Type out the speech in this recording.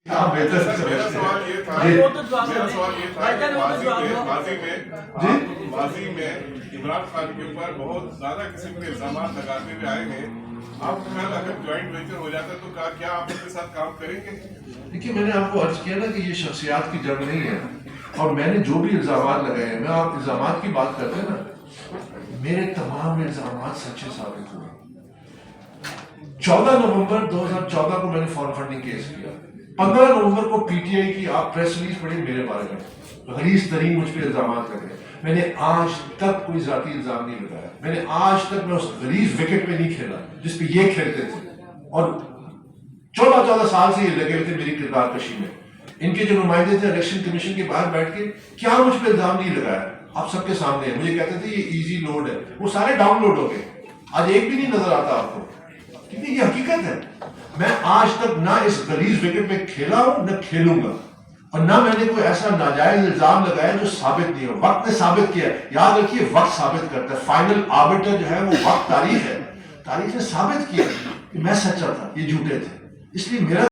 آپ بہتر سے میرا سمجھتے سوال یہ تھا ہیں کہ ماضی میں عمران خان کے اوپر بہت زیادہ قسم کے الزامات لگاتے ہوئے آئے ہیں. آپ کل اگر جوائنٹ وینچر ہو جاتا تو کیا آپ ان کے ساتھ کام کریں گے؟ دیکھیے میں نے آپ کو عرض کیا نا کہ یہ شخصیات کی جنگ نہیں ہے، اور میں نے جو بھی الزامات لگائے ہیں، میں آپ الزامات کی بات کرتے ہیں نا، میرے تمام الزامات سچے ثابت ہوئے. 14 نومبر 2014 کو میں نے فارم فنڈنگ کیس کیا. 15 نومبر کو پی ٹی آئی کی آپ پریس ریلیز پڑھی میرے بارے میں، غلیظ ترین مجھ پہ الزامات لگے. میں نے آج تک کوئی ذاتی الزام نہیں لگایا. میں نے آج تک میں اس غلیظ وکٹ پہ نہیں کھیلا جس پہ یہ کھیلتے تھے، اور 14 سال سے یہ لگے ہوئے تھے میری کردار کشی میں. ان کے جو نمائندے تھے الیکشن کمیشن کے باہر بیٹھ کے کیا مجھ پہ الزام نہیں لگایا، آپ سب کے سامنے ہے. مجھے کہتے تھے یہ ایزی لوڈ ہے، وہ سارے ڈاؤن لوڈ ہو گئے. آج ایک بھی نہیں نظر آتا آپ کو، کیونکہ یہ حقیقت ہے. میں آج تک نہ اس غلیظ وکٹ پہ کھیلا ہوں نہ کھیلوں گا، اور نہ میں نے کوئی ایسا ناجائز الزام لگایا جو ثابت نہیں ہو. وقت نے ثابت کیا. یاد رکھیے وقت ثابت کرتا ہے، فائنل آربیٹر جو ہے وہ وقت. تاریخ ہے، تاریخ نے ثابت کیا کہ میں سچا تھا، یہ جھوٹے تھے. اس لیے میرا